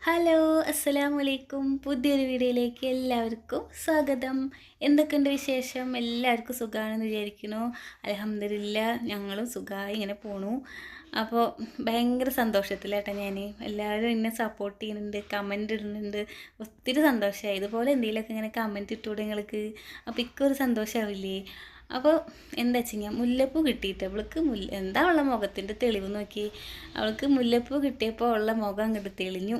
Hello, അസ്സലാമു അലൈക്കും. പുതിയൊരു വീഡിയോയിലേക്ക് എല്ലാവർക്കും സ്വാഗതം. എന്തൊക്കെയുണ്ട് വിശേഷം? എല്ലാവർക്കും സുഖമാണെന്ന് വിചാരിക്കുന്നു. അൽഹംദുലില്ലാ ഞങ്ങളും സുഖമായി ഇങ്ങനെ പോണു. അപ്പോൾ ഭയങ്കര സന്തോഷത്തിലാട്ടോ ഞാൻ. എല്ലാവരും എന്നെ സപ്പോർട്ട് ചെയ്യുന്നുണ്ട്, കമൻ്റ് ഇടുന്നുണ്ട്. ഒത്തിരി സന്തോഷമായി. ഇതുപോലെ എന്തെങ്കിലുമൊക്കെ ഇങ്ങനെ കമൻറ്റ് ഇട്ടുകൂടെ നിങ്ങൾക്ക്? അപ്പോൾ ഇക്കൊരു സന്തോഷമാവില്ലേ? അപ്പോൾ എന്താ വെച്ചാൽ മുല്ലപ്പൂ കിട്ടിയിട്ട് അവൾക്ക് എന്താ ഉള്ള മുഖത്തിൻ്റെ തെളിവ് നോക്കി. അവൾക്ക് മുല്ലപ്പൂ കിട്ടിയപ്പോൾ ഉള്ള മുഖം അങ്ങോട്ട് തെളിഞ്ഞു.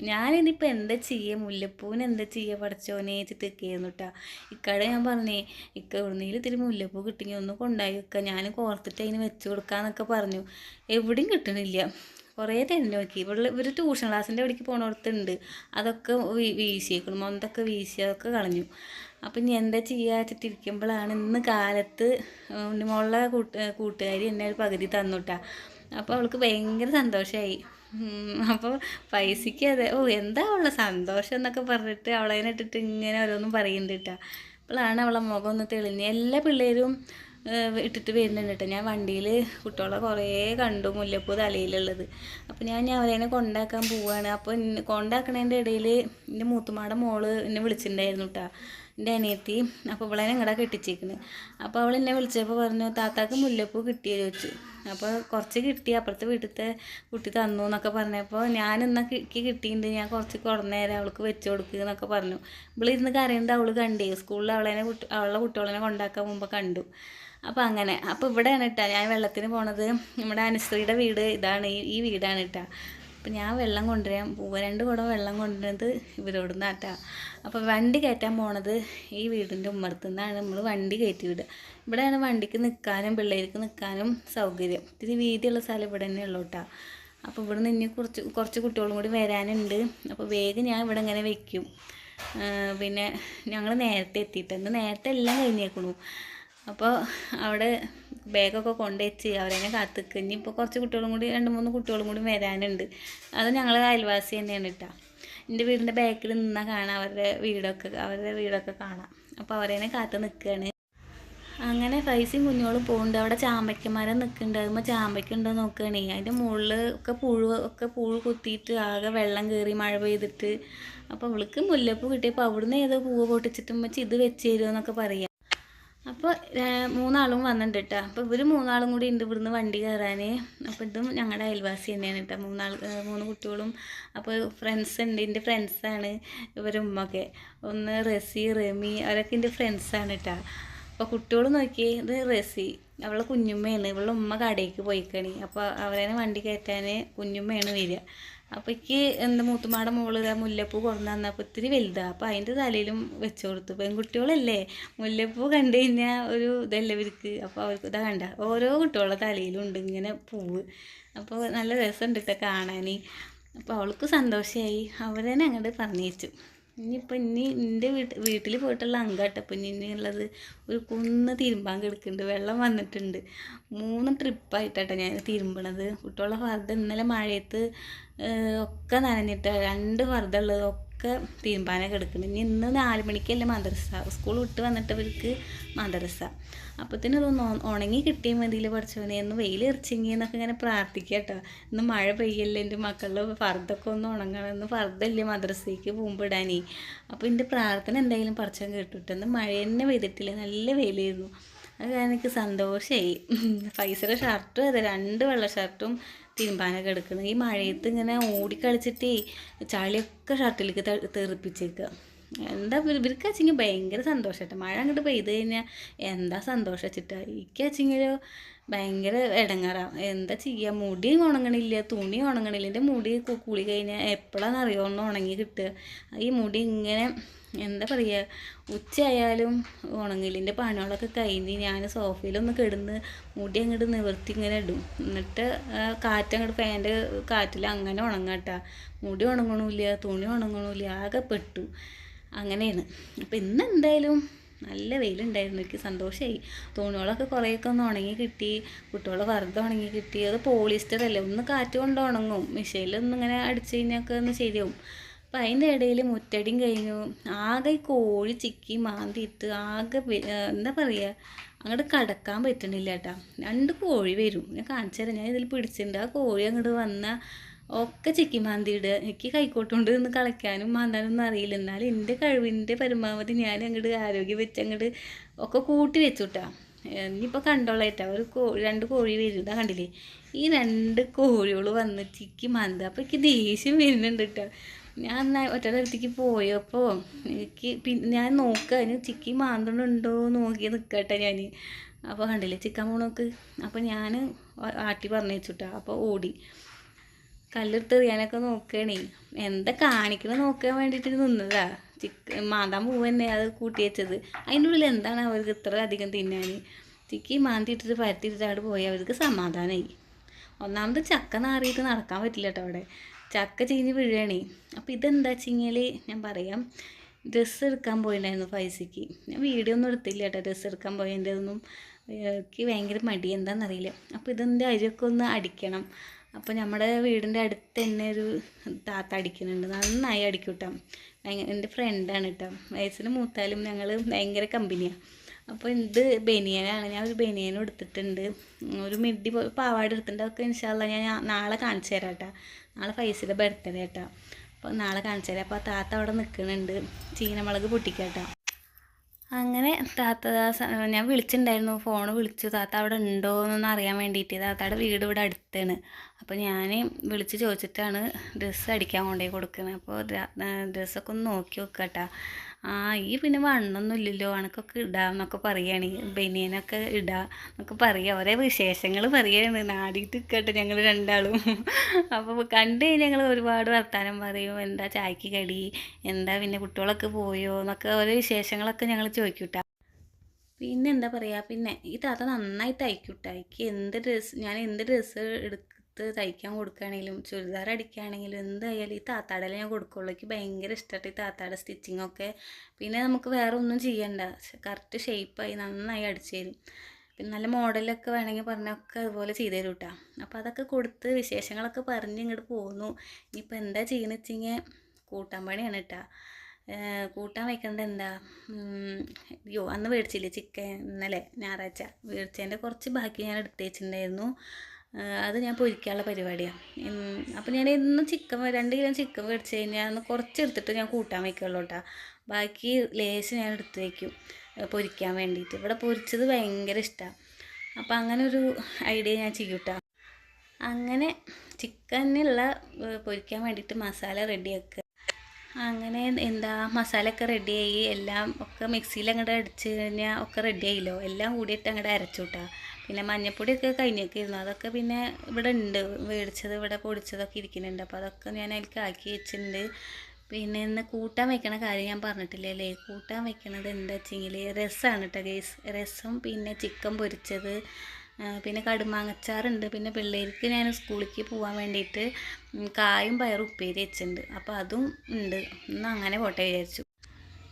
ഞാനിതിപ്പോൾ എന്താ ചെയ്യുക, മുല്ലപ്പൂവിന് എന്താ ചെയ്യുക പഠിച്ചോനെ വെച്ചിട്ട് നിൽക്കുകയായിരുന്നു കേട്ടോ. ഇക്കടെ ഞാൻ പറഞ്ഞേ, ഇക്ക എവിടുന്നേലും ഇത്തിരി മുല്ലപ്പൂ കിട്ടിയെങ്കിൽ ഒന്ന് കൊണ്ടായി വെക്കുക, ഞാൻ കോർത്തിട്ട് അതിന് വെച്ച് കൊടുക്കാന്നൊക്കെ പറഞ്ഞു. എവിടെയും കിട്ടണില്ല. കുറേ തിരഞ്ഞു നോക്കി. ഇവർ ട്യൂഷൻ ക്ലാസ്സിൻ്റെ അവിടേക്ക് പോകണോടത്തുണ്ട്. അതൊക്കെ വീശിയേക്കണം, മൊന്തൊക്കെ വീശി അതൊക്കെ കളഞ്ഞു. അപ്പം ഇനി എന്താ ചെയ്യുക വെച്ചിട്ടിരിക്കുമ്പോഴാണ് ഇന്ന് കാലത്ത് ഉണ്ണിമോളുടെ കൂട്ടുകാരി എന്നെ ഒരു പകുതി തന്നുട്ടാ. അപ്പോൾ അവൾക്ക് ഭയങ്കര സന്തോഷമായി. അപ്പോൾ പൈസയ്ക്ക് അതെ എന്താ ഉള്ള സന്തോഷം എന്നൊക്കെ പറഞ്ഞിട്ട് അവളെ ഇട്ടിട്ട് ഇങ്ങനെ ഓരോന്നും പറയുന്നുണ്ട് കേട്ടോ. അപ്പോഴാണ് അവളെ മുഖം ഒന്ന് തെളിഞ്ഞ്. എല്ലാ പിള്ളേരും ഇട്ടിട്ട് വരുന്നുണ്ട് കേട്ടോ. ഞാൻ വണ്ടിയിൽ കുട്ടികളെ കുറേ കണ്ടു മുല്ലപ്പൂ തലയിലുള്ളത്. അപ്പോൾ ഞാൻ അവരെ കൊണ്ടാക്കാൻ പോവുകയാണ്. അപ്പോൾ കൊണ്ടാക്കണതിൻ്റെ ഇടയിൽ എൻ്റെ മൂത്തുമാടെ മോള് എന്നെ വിളിച്ചിട്ടുണ്ടായിരുന്നു കേട്ടോ, എൻ്റെ അനിയത്തി. അപ്പോൾ ഇവളെ ഞങ്ങളുടെ കെട്ടിച്ചേക്കണ്. അപ്പോൾ അവൾ എന്നെ വിളിച്ചപ്പോൾ പറഞ്ഞു, താത്താക്ക് മുല്ലപ്പൂ കിട്ടിയോ ചോദിച്ചു. അപ്പോൾ കുറച്ച് കിട്ടി, അപ്പുറത്തെ വീട്ടിലത്തെ കുട്ടി തന്നു എന്നൊക്കെ പറഞ്ഞപ്പോൾ ഞാൻ കിട്ടിയിട്ടുണ്ട്, ഞാൻ കുറച്ച് കുറഞ്ഞേരം അവൾക്ക് വെച്ച് കൊടുക്കുക എന്നൊക്കെ പറഞ്ഞു. ഇവളിരുന്ന് കരയുണ്ട്. അവൾ കണ്ടേ സ്കൂളിൽ അവളുടെ കുട്ടികളെ കൊണ്ടാക്കാൻ മുമ്പ് കണ്ടു. അപ്പോൾ അങ്ങനെ. അപ്പോൾ ഇവിടെയാണ് കേട്ടോ ഞാൻ വെള്ളത്തിന് പോണത്. നമ്മുടെ അനുശ്രീയുടെ വീട് ഇതാണ്, ഈ വീടാണ് കേട്ടോ. അപ്പം ഞാൻ വെള്ളം കൊണ്ടുവരാൻ പോവുക. 2 കുടം വെള്ളം കൊണ്ടുവരുന്നത് ഇവരോട് നിന്നാട്ടാ. അപ്പോൾ വണ്ടി കയറ്റാൻ പോണത് ഈ വീടിൻ്റെ ഉമ്മറത്തു നിന്നാണ്. നമ്മൾ വണ്ടി കയറ്റി വിടുക. ഇവിടെയാണ് വണ്ടിക്ക് നിൽക്കാനും പിള്ളേർക്ക് നിൽക്കാനും സൗകര്യം. ഇത്തിരി വീതിയുള്ള സ്ഥലം ഇവിടെ തന്നെ ഉള്ളൂ കേട്ടോ. അപ്പോൾ ഇവിടെ നിന്ന് കുറച്ച് കുട്ടികളും കൂടി വരാനുണ്ട്. അപ്പോൾ വേഗം ഞാൻ ഇവിടെ ഇങ്ങനെ വെക്കും. പിന്നെ ഞങ്ങൾ നേരത്തെ എത്തിയിട്ടുണ്ട്. നേരത്തെ എല്ലാം കഴിഞ്ഞേക്കണു. അപ്പോൾ അവിടെ ബാഗൊക്കെ കൊണ്ടുവച്ച് അവരെന്നെ കാത്തിക്കുക. ഇനിയിപ്പോൾ കുറച്ച് കുട്ടികളും കൂടി 2-3 കുട്ടികളും കൂടി വരാനുണ്ട്. അത് ഞങ്ങൾ അയൽവാസി തന്നെയാണ് കേട്ടോ. എൻ്റെ വീടിൻ്റെ ബാക്കിൽ നിന്നാൽ കാണാം അവരുടെ വീടൊക്കെ കാണാം. അപ്പോൾ അവരെന്നെ കാത്ത് നിൽക്കുകയാണ്. അങ്ങനെ പൈസയും കുഞ്ഞോളും പോകുന്നുണ്ട്. അവിടെ ചാമ്പയ്ക്കന്മാരെ നിൽക്കുന്നുണ്ട്. അതുമ്പോൾ ചാമ്പയ്ക്കുണ്ടോ നോക്കുകയാണേ. അതിൻ്റെ മുകളിൽ ഒക്കെ പുഴു കുത്തിയിട്ട് ആകെ വെള്ളം കയറി മഴ പെയ്തിട്ട്. അപ്പോൾ അവൾക്ക് മുല്ലപ്പൂ കിട്ടിയപ്പോൾ അവിടുന്ന് ഏതോ പൂവ് പൊട്ടിച്ചിട്ടും വെച്ച് ഇത് വെച്ച് തരുമെന്നൊക്കെ പറയാം. അപ്പോൾ 3 ആളും വന്നിട്ടുണ്ട് കേട്ടോ. അപ്പോൾ ഇവർ 3 ആളും കൂടി ഉണ്ട് ഇവിടുന്ന് വണ്ടി കയറാൻ. അപ്പോൾ ഇതും ഞങ്ങളുടെ അയൽവാസി തന്നെയാണ് കേട്ടോ. 3 കുട്ടികളും. അപ്പോൾ ഫ്രണ്ട്സ് ഉണ്ട്, എൻ്റെ ഫ്രണ്ട്സാണ് ഇവരുമ്മൊക്കെ. ഒന്ന് റസി, റെമി, അവരൊക്കെ എൻ്റെ ഫ്രണ്ട്സാണ് കേട്ടോ. അപ്പോൾ കുട്ടികൾ നോക്കിയേ, ഇത് റസി, അവളെ കുഞ്ഞുമ്മയാണ്. ഇവളുടെ ഉമ്മ കടയ്ക്ക് പോയിക്കണി. അപ്പോൾ അവരെ വണ്ടി കയറ്റാൻ കുഞ്ഞുമ്മയാണ് വരിക. അപ്പോൾ എൻ്റെ മൂത്തുമാടെ മോള് മുല്ലപ്പൂ കൊണ്ടു തന്നപ്പോൾ ഇത്തിരി വലുതാണ്. അപ്പോൾ അതിൻ്റെ തലയിലും വെച്ച് കൊടുത്തു. പെൺകുട്ടികളല്ലേ, മുല്ലപ്പൂ കണ്ടു കഴിഞ്ഞാൽ ഒരു ഇതല്ലേ ഇവർക്ക്. അപ്പോൾ അവർക്ക് ഇതാ കണ്ട ഓരോ കുട്ടികളുടെ തലയിലും ഉണ്ട് ഇങ്ങനെ പൂവ്. അപ്പോൾ നല്ല രസമുണ്ട് കേട്ടോ കാണാൻ. അപ്പോൾ അവൾക്ക് സന്തോഷമായി. അവരെന്നെ അങ്ങോട്ട് പറഞ്ഞേച്ചു. ഇനി എൻ്റെ വീട്ടിൽ പോയിട്ടുള്ള അങ്കാട്ടപ്പം ഇനിയുള്ളത് ഒരു കുന്ന് തിരുമ്പാൻ കിടക്കുന്നുണ്ട്. വെള്ളം വന്നിട്ടുണ്ട്. 3 ട്രിപ്പായിട്ടാട്ടോ ഞാൻ തിരുമ്പണത്. കുട്ടികളുടെ ഫർദ ഇന്നലെ മഴയത്ത് ഒക്കെ നനഞ്ഞിട്ട് 2 ഫർദ ഉള്ളത് ഒക്കെ തിരുമ്പാനൊക്കെ കിടക്കുന്നുണ്ട്. ഇന്ന് 4 മണിക്കല്ലേ മദ്രസ. സ്കൂൾ വിട്ട് വന്നിട്ട് ഇവർക്ക് മദ്രസ. അപ്പത്തിന് ഇതൊന്ന് ഉണങ്ങി കിട്ടിയ മതിയിൽ പഠിച്ചവനെ ഒന്ന് വെയിലെറിച്ചെങ്കിൽ എന്നൊക്കെ ഇങ്ങനെ പ്രാർത്ഥിക്കുക കേട്ടോ. ഇന്ന് മഴ പെയ്യല്ലേ, എൻ്റെ മക്കളുടെ ഫർദൊക്കെ ഒന്ന് ഉണങ്ങണം. ഇന്ന് ഫർദല്ലേ മദ്രസയ്ക്ക് പോകുമ്പോൾ ഇടാനേ. അപ്പോൾ എൻ്റെ പ്രാർത്ഥന എന്തായാലും പഠിച്ചവൻ കേട്ടിട്ട്. ഇന്ന് മഴ തന്നെ പെയ്തിട്ടില്ല, നല്ല വെയിലായിരുന്നു. അത് കാരണം എനിക്ക് സന്തോഷമായി. പൈസയുടെ ഷർട്ടും അതെ, 2 വെള്ള ഷർട്ടും തിരുമ്പാനൊക്കെ എടുക്കണം. ഈ മഴയത്ത് ഇങ്ങനെ ഓടിക്കളിച്ചിട്ടേ ചളിയൊക്കെ ഷർട്ടിലേക്ക് തെറിപ്പിച്ചേക്കുക. എന്താ ഇവർക്ക് വെച്ചെങ്കിൽ ഭയങ്കര സന്തോഷമായിട്ട്. മഴ അങ്ങോട്ട് പെയ്ത് കഴിഞ്ഞാൽ എന്താ സന്തോഷം വെച്ചിട്ടാണ്. എനിക്ക് വെച്ചെങ്കിലോ ഭയങ്കര ഇടങ്ങാറാണ്. എന്താ ചെയ്യുക, മുടി ഉണങ്ങണില്ല, തുണി ഉണങ്ങണില്ല. എൻ്റെ മുടി കുളി കഴിഞ്ഞാൽ എപ്പോഴാണെന്നറിയോ ഒന്ന് ഉണങ്ങി കിട്ടുക. ഈ മുടി ഇങ്ങനെ എന്താ പറയുക, ഉച്ചയായാലും ഉണങ്ങില്ല. എൻ്റെ പണികളൊക്കെ കഴിഞ്ഞ് ഞാൻ സോഫയിലൊന്ന് കിടന്ന് മുടി അങ്ങോട്ട് നിവർത്തി ഇങ്ങനെ ഇടും. എന്നിട്ട് കാറ്റങ്ങോട്ട് ഫാൻ്റെ കാറ്റിൽ അങ്ങനെ ഉണങ്ങാട്ടാ. മുടി ഉണങ്ങണില്ല, തുണി ഉണങ്ങണില്ല, ആകെ പെട്ടു. അങ്ങനെയാണ്. അപ്പോൾ ഇന്ന് എന്തായാലും നല്ല വെയിലുണ്ടായിരുന്നു. എനിക്ക് സന്തോഷമായി. തുണികളൊക്കെ കുറേയൊക്കെ ഒന്ന് ഉണങ്ങി കിട്ടി. കുട്ടികളെ വെറുതെ ഉണങ്ങി കിട്ടി. അത് പോളിസ്റ്റർ അല്ലേ, ഒന്ന് കാറ്റ് കൊണ്ട് ഉണങ്ങും. മിഷീനിലൊന്നും ഇങ്ങനെ അടിച്ചു കഴിഞ്ഞാൽ ഒന്ന് ശരിയാവും. അപ്പം അതിൻ്റെ ഇടയിൽ മുറ്റടിയും കഴിഞ്ഞു. ആകെ കോഴി ചിക്കി മാന്തിയിട്ട് ആകെ എന്താ പറയുക, അങ്ങോട്ട് കടക്കാൻ പറ്റണില്ല കേട്ടോ. 2 കോഴി വരും. ഞാൻ കാണിച്ചു തരാം. ഞാൻ ഇതിൽ പിടിച്ചിട്ടുണ്ട്. ആ കോഴി അങ്ങോട്ട് വന്നാൽ ഒക്കെ ചിക്കി മാന്തി ഇടുക. എനിക്ക് കൈക്കോട്ടുകൊണ്ട് നിന്ന് കളിക്കാനും മാന്താനൊന്നും അറിയില്ല. എന്നാലും എൻ്റെ കഴിവിൻ്റെ പരമാവധി ഞാൻ അങ്ങോട്ട് ആരോഗ്യം വെച്ച് അങ്ങോട്ട് ഒക്കെ കൂട്ടി വെച്ചു കേട്ടോ. ഇനിയിപ്പോൾ കണ്ടോളേട്ടാ, ഒരു 2 കോഴി വരുന്ന കണ്ടില്ലേ, ഈ 2 കോഴികൾ വന്ന് ചിക്കി മാന്തുക. അപ്പോൾ എനിക്ക് ദേഷ്യം വരുന്നുണ്ട് കേട്ടോ. ഞാൻ ഒറ്റടുത്തേക്ക് പോയപ്പോൾ എനിക്ക് പിന്നെ ഞാൻ നോക്കുക അതിന് ചിക്കി മാന്തണുണ്ടോ നോക്കി നിൽക്കട്ടെ ഞാൻ. അപ്പോൾ കണ്ടില്ലേ ചിക്കൻ പോണോക്ക്. അപ്പോൾ ഞാൻ ആട്ടി പറഞ്ഞു വെച്ചുട്ടാ. അപ്പോൾ ഓടി കല്ലെടുത്ത് എറിയാനൊക്കെ നോക്കണേ. എന്താ കാണിക്കണ നോക്കാൻ വേണ്ടിയിട്ട് നിന്നതാ. മാന്താൻ പൂവ് തന്നെ അത് കൂട്ടി വെച്ചത്. അതിൻ്റെ ഉള്ളിൽ എന്താണ് അവർക്ക് ഇത്ര അധികം തിന്നാൻ. ചിക്കി മാന്തിയിട്ടിട്ട് പരത്തിയിട്ടിട്ട് അവിടെ പോയി അവർക്ക് സമാധാനമായി. ഒന്നാമത് ചക്ക നാറിയിട്ട് നടക്കാൻ പറ്റില്ല കേട്ടോ അവിടെ. ചക്ക ചീഞ്ഞ് വീഴുകയാണേ. അപ്പോൾ ഇതെന്താ വെച്ചെങ്കിൽ ഞാൻ പറയാം, ഡ്രസ്സ് എടുക്കാൻ പോയിട്ടുണ്ടായിരുന്നു പൈസയ്ക്ക്. ഞാൻ വീഡിയോ ഒന്നും എടുത്തില്ല കേട്ടോ ഡ്രസ്സ് എടുക്കാൻ പോയതിൻ്റെ ഒന്നും. എനിക്ക് ഭയങ്കര മടി എന്താണെന്നറിയില്ല. അപ്പോൾ ഇതിൻ്റെ അരിയൊക്കെ ഒന്ന് അടിക്കണം. അപ്പോൾ നമ്മുടെ വീടിൻ്റെ അടുത്ത് തന്നെ ഒരു താത്ത അടിക്കുന്നുണ്ട്, നന്നായി അടിക്കും കേട്ടോ. എൻ്റെ ഫ്രണ്ടാണ് കേട്ടോ. വയസ്സിന് മൂത്താലും ഞങ്ങൾ ഭയങ്കര കമ്പനിയാണ്. അപ്പോൾ ഇത് ബനിയനാണ്. ഞാൻ ഒരു ബനിയനും എടുത്തിട്ടുണ്ട്, ഒരു മിഡി പാവാട എടുത്തിട്ടുണ്ട്. അതൊക്കെ ഇൻഷാല്ലാ ഞാൻ നാളെ കാണിച്ചു തരാം കേട്ടോ. നാളെ ഫൈസിയുടെ ബർത്ത്ഡേ കേട്ടോ. അപ്പോൾ നാളെ കാണിച്ചു തരാം. അപ്പോൾ ആ താത്ത അവിടെ നിൽക്കുന്നുണ്ട്, ചീനമുളക് പൊട്ടിക്കാട്ടോ. അങ്ങനെ താത്ത ഞാൻ വിളിച്ചിട്ടുണ്ടായിരുന്നു, ഫോണ് വിളിച്ചു. താത്ത അവിടെ ഉണ്ടോ എന്നൊന്ന് അറിയാൻ വേണ്ടിയിട്ട്. താത്തയുടെ വീട് ഇവിടെ അടുത്താണ്. അപ്പോൾ ഞാൻ വിളിച്ച് ചോദിച്ചിട്ടാണ് ഡ്രസ്സ് അടിക്കാൻ കൊണ്ടുപോയി കൊടുക്കുന്നത്. അപ്പോൾ ഡ്രസ്സൊക്കെ ഒന്ന് നോക്കി നോക്കട്ടാ. ഈ പിന്നെ വണ്ണൊന്നും ഇല്ലല്ലോ, അണക്കൊക്കെ ഇടാമെന്നൊക്കെ പറയുകയാണ്. ബനിയനൊക്കെ ഇടാം എന്നൊക്കെ പറയുക. ഓരോ വിശേഷങ്ങൾ പറയുകയാണ്. നാടിയിട്ട് കേട്ടോ ഞങ്ങൾ രണ്ടാളും. അപ്പോൾ കണ്ടു കഴിഞ്ഞാൽ ഞങ്ങൾ ഒരുപാട് വർത്താനം പറയും. എന്താ ചായക്ക് കടി, എന്താ പിന്നെ കുട്ടികളൊക്കെ പോയോ എന്നൊക്കെ ഓരോ വിശേഷങ്ങളൊക്കെ ഞങ്ങൾ ചോദിക്കൂട്ടാ. പിന്നെ എന്താ പറയുക, പിന്നെ ഈ താത്ത നന്നായി തയ്ക്കൂട്ടാ. ഞാൻ എന്ത് ഡ്രസ്സ് എടുത്ത് തയ്ക്കാൻ കൊടുക്കുകയാണെങ്കിലും ചുരിദാർ അടിക്കുകയാണെങ്കിലും എന്തായാലും ഈ താത്താടല്ലേ ഞാൻ കൊടുക്കുള്ളൂ. എനിക്ക് ഭയങ്കര ഇഷ്ടമായിട്ട് ഈ താത്താടെ സ്റ്റിച്ചിങ്ങൊക്കെ. പിന്നെ നമുക്ക് വേറെ ഒന്നും ചെയ്യണ്ട, കറക്റ്റ് ഷേപ്പായി നന്നായി അടിച്ചു തരും. പിന്നെ നല്ല മോഡലൊക്കെ വേണമെങ്കിൽ പറഞ്ഞൊക്കെ അതുപോലെ ചെയ്തു തരും കേട്ടോ. അപ്പോൾ അതൊക്കെ കൊടുത്ത് വിശേഷങ്ങളൊക്കെ പറഞ്ഞ് ഇങ്ങോട്ട് പോന്നു. ഇനിയിപ്പോൾ എന്താ ചെയ്യുന്നത് വെച്ചിങ്ങനെ കൂട്ടാൻ പണിയാണ് കേട്ടോ. കൂട്ടാൻ വയ്ക്കേണ്ടത് എന്താ, അന്ന് മേടിച്ചില്ലേ ചിക്കൻ, ഇന്നലെ ഞായറാഴ്ച മേടിച്ചതിൻ്റെ കുറച്ച് ബാക്കി ഞാൻ എടുത്ത് വെച്ചിട്ടുണ്ടായിരുന്നു. അത് ഞാൻ പൊരിക്കാനുള്ള പരിപാടിയാണ്. അപ്പോൾ ഞാൻ ഇന്ന് 2 കിലോ ചിക്കൻ മേടിച്ച് കഴിഞ്ഞാൽ അന്ന് കുറച്ച് എടുത്തിട്ട് ഞാൻ കൂട്ടാൻ വയ്ക്കുള്ളൂ കേട്ടോ. ബാക്കി ലേശം ഞാൻ എടുത്ത് വയ്ക്കും പൊരിക്കാൻ വേണ്ടിയിട്ട്. ഇവിടെ പൊരിച്ചത് ഭയങ്കര ഇഷ്ടമാണ്. അപ്പോൾ അങ്ങനെ ഒരു ഐഡിയ ഞാൻ ചെയ്യും കേട്ടോ. അങ്ങനെ ചിക്കനുള്ള പൊരിക്കാൻ വേണ്ടിയിട്ട് മസാല റെഡിയാക്കുക. അങ്ങനെ എന്താ മസാലയൊക്കെ റെഡിയായി, എല്ലാം ഒക്കെ മിക്സിയിൽ അങ്ങോട്ട് അടിച്ച് കഴിഞ്ഞാൽ ഒക്കെ റെഡിയായില്ലോ. എല്ലാം കൂടിയിട്ട് അങ്ങോട്ട് അരച്ചു കൂട്ടാ. പിന്നെ മഞ്ഞൾപ്പൊടിയൊക്കെ കഴിഞ്ഞൊക്കെ ഇരുന്നു, അതൊക്കെ പിന്നെ ഇവിടെ ഉണ്ട്, മേടിച്ചത് ഇവിടെ പൊടിച്ചതൊക്കെ ഇരിക്കുന്നുണ്ട്. അപ്പോൾ അതൊക്കെ ഞാൻ അതിലേക്ക് ആക്കി വെച്ചിട്ടുണ്ട്. പിന്നെ ഇന്ന് കൂട്ടാൻ വയ്ക്കണ കാര്യം ഞാൻ പറഞ്ഞിട്ടില്ലല്ലേ. കൂട്ടാൻ വയ്ക്കണത് എന്താ വെച്ചെങ്കിൽ രസമാണ് കേട്ടോ ഗൈസ്. രസം, പിന്നെ ചിക്കൻ പൊരിച്ചത്, പിന്നെ കടുമാങ്ങച്ചാറുണ്ട്. പിന്നെ പിള്ളേർക്ക് ഞാൻ സ്കൂളിലേക്ക് പോകാൻ വേണ്ടിയിട്ട് കായും പയറും ഉപ്പേരി വെച്ചിട്ടുണ്ട്. അപ്പോൾ അതും ഉണ്ട്. ഇന്ന് അങ്ങനെ പോട്ടെ വിചാരിച്ചു.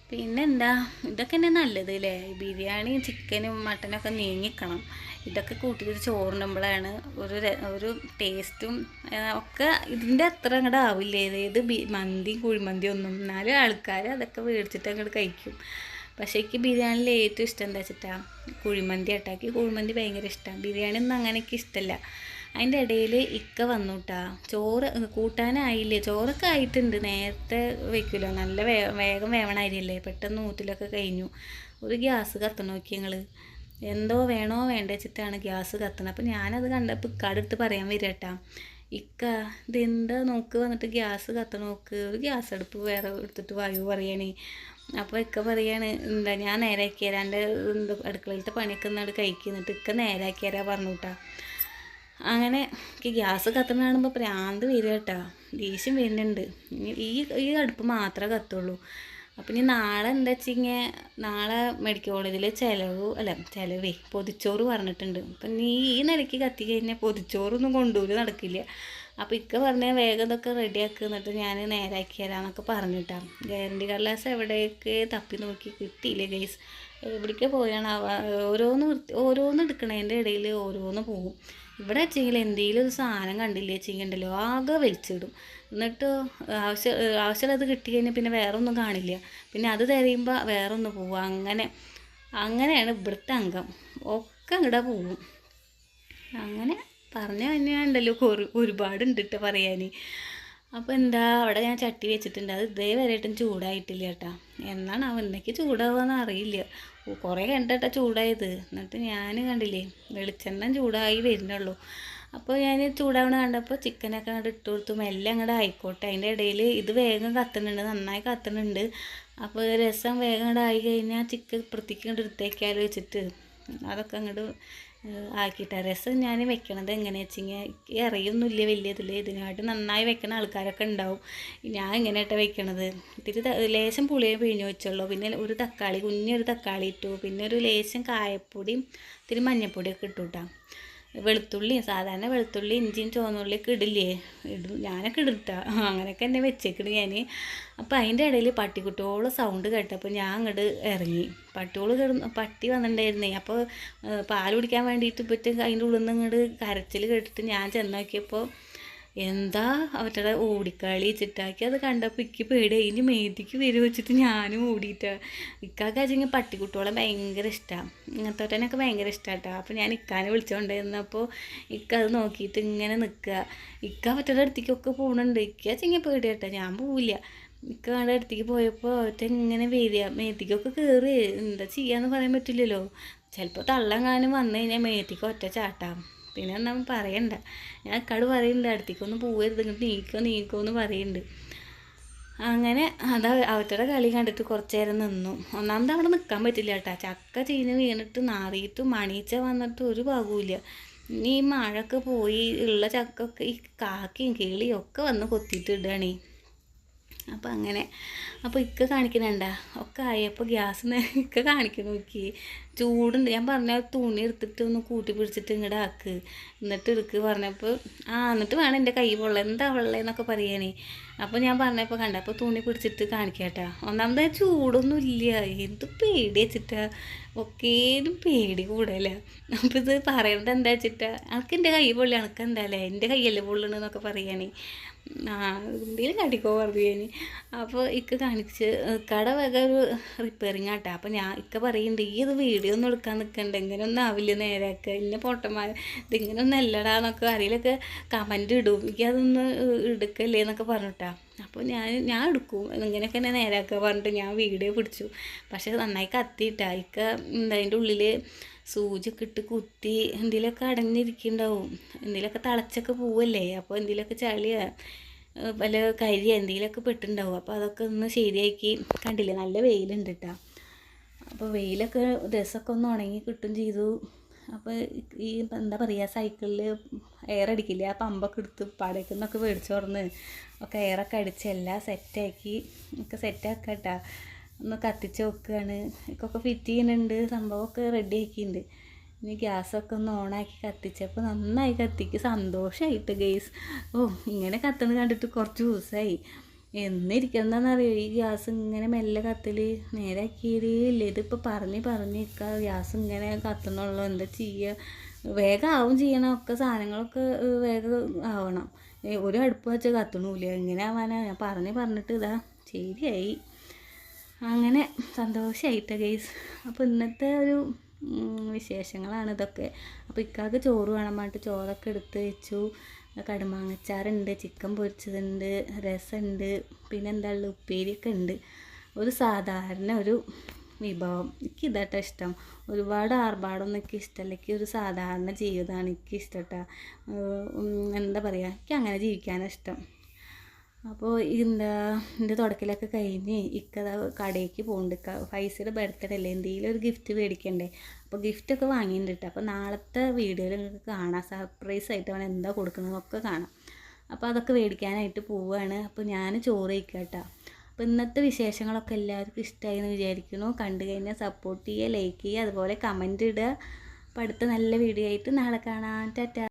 പിന്നെന്താ, ഇതൊക്കെ തന്നെ നല്ലത് അല്ലേ. ബിരിയാണിയും ചിക്കനും മട്ടനൊക്കെ നീങ്ങിക്കണം. ഇതൊക്കെ കൂട്ടിയിട്ട് ചോറിനുമ്പോഴാണ് ഒരു ടേസ്റ്റും ഒക്കെ ഇതിൻ്റെ അത്ര അങ്ങോട്ട് ആവില്ലേ. ഏത് മന്തി കുഴിമന്തി ഒന്നും. എന്നാലും ആൾക്കാർ അതൊക്കെ മേടിച്ചിട്ട് അങ്ങോട്ട് കഴിക്കും. പക്ഷേ എനിക്ക് ബിരിയാണിയിൽ ഏറ്റവും ഇഷ്ടം എന്താ വെച്ചിട്ടാ കുഴിമന്തി ആട്ടാക്കി. കുഴിമന്തി ഭയങ്കര ഇഷ്ടമാണ്. ബിരിയാണി ഒന്നും അങ്ങനെ എനിക്ക് ഇഷ്ടമല്ല. അതിൻ്റെ ഇടയിൽ ഇക്ക വന്നു കേട്ടാ. ചോറ് കൂട്ടാനായില്ലേ, ചോറൊക്കെ ആയിട്ടുണ്ട്. നേരത്തെ വെക്കുമല്ലോ, നല്ല വേഗം വേവണ അരിയല്ലേ, പെട്ടെന്ന് ഊറ്റിലൊക്കെ കഴിഞ്ഞു. ഒരു ഗ്യാസ് കത്തണം നോക്കി ഞങ്ങൾ. എന്തോ വേണോ വേണ്ട വെച്ചിട്ടാണ് ഗ്യാസ് കത്തണം. അപ്പോൾ ഞാനത് കണ്ടപ്പോൾ ഇക്കാടെടുത്ത് പറയാൻ വരിക കേട്ടാ. ഇക്ക ഇതെന്താ നോക്ക് വന്നിട്ട് ഗ്യാസ് കത്തണം നോക്ക്, ഒരു ഗ്യാസ് അടുപ്പ് വേറെ എടുത്തിട്ട് വായു പറയണേ. അപ്പോൾ ഇക്ക പറയാണ് എന്താ ഞാൻ നേരാക്കി തരാം, എൻ്റെ അടുക്കളയിലത്തെ പണിയൊക്കെ ഒന്നാട് കഴിക്കുന്നിട്ട് ഇക്ക നേരാക്കി തരാൻ പറഞ്ഞു കേട്ടാ. അങ്ങനെ എനിക്ക് ഗ്യാസ് കത്തുന്ന കാണുമ്പോൾ പ്രാന്ത് വരിക കേട്ടോ, ദേഷ്യം വരുന്നുണ്ട്. ഈ അടുപ്പ് മാത്രമേ കത്തുള്ളൂ. അപ്പം ഇനി നാളെ എന്താ വെച്ചിങ്ങനെ, നാളെ മെഡിക്കൽ കോളേജിൽ ചിലവേ പൊതിച്ചോറ് പറഞ്ഞിട്ടുണ്ട്. അപ്പം നീ ഈ നിലയ്ക്ക് കത്തി കഴിഞ്ഞാൽ പൊതിച്ചോറൊന്നും കൊണ്ടുപോലും നടക്കില്ല. അപ്പോൾ ഇക്ക പറഞ്ഞാൽ വേഗം ഇതൊക്കെ റെഡിയാക്കുക, എന്നിട്ട് ഞാൻ നേരാക്കി തരാമെന്നൊക്കെ പറഞ്ഞിട്ടാണ്. ഗ്യാരണ്ടി കടലാസ് എവിടേക്ക് തപ്പി നോക്കി കിട്ടിയില്ലേ ഗൈസ്. എവിടേക്ക് പോയാണ് ഓരോന്ന് എടുക്കണതിൻ്റെ ഇടയിൽ ഓരോന്ന് പോകും. ഇവിടെ വെച്ചെങ്കിൽ എന്തെങ്കിലും ഒരു സാധനം കണ്ടില്ലേ വെച്ചെങ്കിണ്ടല്ലോ ആകെ വലിച്ചിടും. എന്നിട്ട് ആവശ്യമുള്ളത് കിട്ടിക്കഴിഞ്ഞാൽ പിന്നെ വേറെ ഒന്നും കാണില്ല. പിന്നെ അത് തരുമ്പോൾ വേറെ ഒന്ന് പോവുക. അങ്ങനെയാണ് ഇവിടുത്തെ അംഗം. ഒക്കെ അങ്ങോട്ട് പോവും. അങ്ങനെ പറഞ്ഞാൽ ഞാൻ ഉണ്ടല്ലോ ഒരുപാടുണ്ട് കേട്ടോ പറയാൻ. അപ്പോൾ എന്താ അവിടെ ഞാൻ ചട്ടി വെച്ചിട്ടുണ്ട്, അത് ഇതേവരെയായിട്ടും ചൂടായിട്ടില്ല കേട്ടോ. എന്നാണ് അവൻ ഇന്നേക്ക് ചൂടാവുകയെന്ന് അറിയില്ല. കുറേ കണ്ടിട്ടാ ചൂടായത്. എന്നിട്ട് ഞാൻ കണ്ടില്ലേ വെളിച്ചെണ്ണ ചൂടായി വരുന്നുള്ളൂ. അപ്പോൾ ഞാൻ ചൂടാവണ കണ്ടപ്പോൾ ചിക്കനൊക്കെ അങ്ങോട്ട് ഇട്ട് കൊടുത്തു. മെല്ലെ അങ്ങോട്ട് ആയിക്കോട്ടെ. അതിൻ്റെ ഇടയിൽ ഇത് വേഗം കത്തുന്നുണ്ട്, നന്നായി കത്തുന്നുണ്ട്. അപ്പോൾ രസം വേഗം അങ്ങോട്ട് ആയി കഴിഞ്ഞാൽ ചിക്കൻ ഇപ്പുറത്തേക്ക് ഇങ്ങോട്ട് എടുത്തേക്കാലോ വെച്ചിട്ട് അതൊക്കെ അങ്ങോട്ട് ആക്കിയിട്ടാണ്. രസം ഞാൻ വെക്കണത് എങ്ങനെയാ വെച്ചെങ്കിൽ അറിയൊന്നുമില്ല വലിയ ഇതിനായിട്ട് നന്നായി വെക്കണ ആൾക്കാരൊക്കെ ഉണ്ടാവും. ഞാൻ എങ്ങനെയായിട്ടാ വെക്കണത്, ഇത്തിരി ലേശം പുളിയെ പിഴിഞ്ഞ് വെച്ചുള്ളൂ. പിന്നെ ഒരു തക്കാളി, കുഞ്ഞൊരു തക്കാളി ഇട്ടു. പിന്നെ ഒരു ലേശം കായപ്പൊടിയും ഇത്തിരി മഞ്ഞൾപ്പൊടിയൊക്കെ ഇട്ടു കേട്ടോ. വെളുത്തുള്ളി, സാധാരണ വെളുത്തുള്ളി ഇഞ്ചിയും ചുവന്നുള്ളിയൊക്കെ ഇടില്ലേ, ഞാനൊക്കെ ഇടിട്ടാ. അങ്ങനെയൊക്കെ എന്നെ വെച്ചേക്കണ് ഞാൻ. അപ്പോൾ അതിൻ്റെ ഇടയിൽ പട്ടിക്കുട്ടിയോളം സൗണ്ട് കേട്ടപ്പോൾ ഞാൻ അങ്ങോട്ട് ഇറങ്ങി. പട്ടി വന്നിട്ടുണ്ടായിരുന്നേ. അപ്പോൾ പാൽ കുടിക്കാൻ വേണ്ടിയിട്ട് പറ്റി അതിൻ്റെ ഉള്ളിൽ നിന്ന് ഇങ്ങോട്ട് കരച്ചിൽ കേട്ടിട്ട് ഞാൻ ചെന്ന് നോക്കിയപ്പോൾ എന്താ അവരുടെ ഓടിക്കളി ചിട്ടാക്കി. അത് കണ്ടപ്പോൾ എനിക്ക് പേടിയായി, ഇനി മേത്തിക്ക് വരും വെച്ചിട്ട് ഞാനും ഓടിയിട്ടാണ്. ഇക്കാക്കാച്ചെങ്കിൽ പട്ടിക്കുട്ടികളെ ഭയങ്കര ഇഷ്ടമാണ്, ഇങ്ങനത്തെ ഭയങ്കര ഇഷ്ടമാട്ടോ. അപ്പോൾ ഞാൻ ഇക്കാനെ വിളിച്ചുകൊണ്ടിരുന്നപ്പോൾ ഇക്ക അത് നോക്കിയിട്ട് ഇങ്ങനെ നിൽക്കുക. ഇക്ക അവരുടെ അടുത്തേക്കൊക്കെ പോകുന്നുണ്ട്. ഇക്കാച്ചെങ്കിൽ പേടിയാട്ടോ, ഞാൻ പോവില്ല. ഇക്ക അവിടെ അടുത്തേക്ക് പോയപ്പോൾ ഒറ്റ ഇങ്ങനെ വരിക, മേത്തിക്കൊക്കെ കയറി. എന്താ ചെയ്യാന്ന് പറയാൻ പറ്റില്ലല്ലോ, ചിലപ്പോൾ തള്ളങ്ങാനും വന്നു കഴിഞ്ഞാൽ മേത്തിക്ക് ഒറ്റ ചാട്ടാം. പിന്നെ ഒന്നും പറയണ്ട. ഞാൻ ഇക്കാട് പറയുന്നുണ്ട് അടുത്തേക്കൊന്ന് പോകരുത്, ഇങ്ങോട്ട് നീക്കോ എന്ന് പറയുന്നുണ്ട്. അങ്ങനെ അതാ അവരുടെ കളി കണ്ടിട്ട് കുറച്ച് നേരം നിന്നു. ഒന്നാമത് അവിടെ നിൽക്കാൻ പറ്റില്ല കേട്ടോ, ചക്ക ചീഞ്ഞ് വീണിട്ട് നാറിയിട്ടും മണീച്ച വന്നിട്ട് ഒരു ഭാഗവുമില്ല. ഇനി ഈ മഴയൊക്കെ പോയി ഉള്ള ചക്കൊക്കെ ഈ കാക്കയും കിളിയും ഒക്കെ വന്ന് കൊത്തിയിട്ട് ഇടുകയാണേ. അപ്പോൾ അങ്ങനെ അപ്പോൾ ഇക്ക കാണിക്കണണ്ട ഒക്കെ ആയപ്പോൾ ഗ്യാസ് ഇക്ക കാണിക്കണം നോക്കി ചൂടുണ്ട്. ഞാൻ പറഞ്ഞ തുണി എടുത്തിട്ട് ഒന്ന് കൂട്ടി പിടിച്ചിട്ട് ഇങ്ങോട്ട് ആക്ക്, എന്നിട്ട് എടുക്ക് പറഞ്ഞപ്പോൾ എന്നിട്ട് വേണം എൻ്റെ കൈ പൊള്ള എന്താ വെള്ളയെന്നൊക്കെ പറയാനേ. അപ്പോൾ ഞാൻ പറഞ്ഞപ്പോൾ അപ്പോൾ തുണി പിടിച്ചിട്ട് കാണിക്കാട്ടാ. ഒന്നാമത് ചൂടൊന്നും ഇല്ല, എന്ത് പേടി വെച്ചിട്ടാ, ഒക്കേനും പേടി കൂടല. അപ്പോൾ ഇത് പറയേണ്ടത് എന്താ വെച്ചിട്ടാ, അനക്ക് എൻ്റെ കൈ പൊള്ളി, അനക്ക് എന്താല്ലേ എൻ്റെ കൈയല്ലേ പൊള്ളണെന്നൊക്കെ പറയാനേ. എന്തെങ്കിലും കാട്ടിക്കോ പറഞ്ഞു ഞാൻ. അപ്പോൾ ഇക്ക കാണിച്ച് കട വക ഒരു റിപ്പയറിങ് ആട്ടാ. അപ്പോൾ ഇക്ക പറയുന്നുണ്ട് ഈ ഇത് വീഡിയോ ഒന്നും എടുക്കാൻ നിൽക്കണ്ട, ഇങ്ങനെ ഒന്നും ആവില്ല നേരാക്കുക, ഇന്ന പൊട്ടന്മാർ ഇതിങ്ങനെ ഒന്നും അല്ലടാന്നൊക്കെ ആരെങ്കിലൊക്കെ കമൻറ്റ് ഇടും, എനിക്കതൊന്ന് എടുക്കല്ലേ എന്നൊക്കെ പറഞ്ഞിട്ടാ. അപ്പോൾ ഞാൻ എടുക്കും ഇങ്ങനെയൊക്കെ തന്നെ നേരാക്കുക പറഞ്ഞിട്ട് ഞാൻ വീഡിയോ പിടിച്ചു. പക്ഷേ നന്നായി കത്തിയിട്ടാ. ഇക്ക അതിൻ്റെ ഉള്ളിൽ സൂചിയൊക്കെ ഇട്ട് കുത്തി എന്തെങ്കിലുമൊക്കെ അടങ്ങിയിരിക്കുന്നുണ്ടാവും, എന്തെങ്കിലുമൊക്കെ തിളച്ചൊക്കെ പോവല്ലേ. അപ്പോൾ എന്തെങ്കിലുമൊക്കെ ചളിയോ വല്ല കരിയോ എന്തെങ്കിലുമൊക്കെ പെട്ടിട്ടുണ്ടാവും. അപ്പോൾ അതൊക്കെ ഒന്ന് ശരിയാക്കി. കണ്ടില്ലേ നല്ല വെയിലുണ്ട് കേട്ടോ. അപ്പോൾ വെയിലൊക്കെ രസമൊക്കെ ഒന്ന് ഉണങ്ങി കിട്ടും ചെയ്തു. അപ്പോൾ ഈ എന്താ പറയുക സൈക്കിളിൽ എയർ അടിക്കില്ലേ, ആ പമ്പൊക്കെ എടുത്ത് പടയ്ക്ക് നിന്നൊക്കെ മേടിച്ച് തുറന്ന് ഒക്കെ എയറൊക്കെ അടിച്ച് എല്ലാം സെറ്റാക്കി ഒക്കെ സെറ്റാക്കാം കേട്ടോ. ഒന്ന് കത്തിച്ച് വെക്കുകയാണ്. ഇതൊക്കെ ഫിറ്റ് ചെയ്യുന്നുണ്ട്, സംഭവമൊക്കെ റെഡി ആക്കിയിട്ടുണ്ട്. ഇനി ഗ്യാസൊക്കെ ഒന്ന് ഓണാക്കി കത്തിച്ചപ്പോൾ നന്നായി കത്തിക്ക് സന്തോഷമായിട്ട് ഗെയ്സ്. ഇങ്ങനെ കത്തുന്നത് കണ്ടിട്ട് കുറച്ച് ദിവസമായി. എന്നിരിക്കുന്നതെന്നറിയോ ഈ ഗ്യാസ് ഇങ്ങനെ മെല്ലെ കത്തൽ നേരാക്കിയില്ലേ. ഇതിപ്പോൾ പറഞ്ഞ് ഗ്യാസ് ഇങ്ങനെ കത്തണുള്ളൂ, എന്താ ചെയ്യുക. വേഗം ആവും ചെയ്യണം, ഒക്കെ സാധനങ്ങളൊക്കെ വേഗം ആവണം. ഒരു അടുപ്പ് വെച്ച് കത്തണില്ല, എങ്ങനെ ആവാനാ. ഞാൻ പറഞ്ഞിട്ട് ഇതാ ശരിയായി. അങ്ങനെ സന്തോഷമായിട്ടാ ഗെയ്സ്. അപ്പോൾ ഇന്നത്തെ ഒരു വിശേഷങ്ങളാണ് ഇതൊക്കെ. അപ്പോൾ ഇക്കാക്ക് ചോറ് വേണം പറഞ്ഞിട്ട് ചോറൊക്കെ എടുത്ത് വെച്ചു. കടുമാങ്ങച്ചാറുണ്ട്, ചിക്കൻ പൊരിച്ചതുണ്ട്, രസമുണ്ട്, പിന്നെ എന്താ ഉള്ളത് ഉപ്പേരിയൊക്കെ ഉണ്ട്. ഒരു സാധാരണ ഒരു വിഭവം. എനിക്ക് ഇതാട്ടോ ഇഷ്ടം. ഒരുപാട് ആർഭാടമൊന്നും എനിക്ക് ഇഷ്ടമല്ല. എനിക്ക് ഒരു സാധാരണ ജീവിതമാണ് എനിക്ക് ഇഷ്ടം കേട്ടോ. എന്താ പറയുക, എനിക്ക് അങ്ങനെ ജീവിക്കാനാണ് ഇഷ്ടം. അപ്പോൾ എൻ്റെ തുടക്കലൊക്കെ കഴിഞ്ഞ് ഇക്ക കടയ്ക്ക് പോകുന്നുണ്ട്. ഫൈസയുടെ ബർത്ത്ഡേ അല്ലേ, എന്തെങ്കിലും ഒരു ഗിഫ്റ്റ് മേടിക്കണ്ടേ. അപ്പോൾ ഗിഫ്റ്റൊക്കെ വാങ്ങിയിട്ടുണ്ട് കേട്ടോ. അപ്പോൾ നാളത്തെ വീഡിയോയിൽ നിങ്ങൾക്ക് കാണാം, സർപ്രൈസായിട്ട് അവൻ എന്താ കൊടുക്കുന്നതൊക്കെ കാണാം. അപ്പോൾ അതൊക്കെ മേടിക്കാനായിട്ട് പോവുകയാണ്. അപ്പോൾ ഞാൻ ചോറ് കഴിക്കാം കേട്ടോ. അപ്പോൾ ഇന്നത്തെ വിശേഷങ്ങളൊക്കെ എല്ലാവർക്കും ഇഷ്ടമായി എന്ന് വിചാരിക്കുന്നു. കണ്ടു കഴിഞ്ഞാൽ സപ്പോർട്ട് ചെയ്യുക, ലൈക്ക് ചെയ്യുക, അതുപോലെ കമൻറ്റ് ഇടുക. അപ്പോൾ അടുത്ത നല്ല വീഡിയോ ആയിട്ട് നാളെ കാണാം. ടാറ്റാ.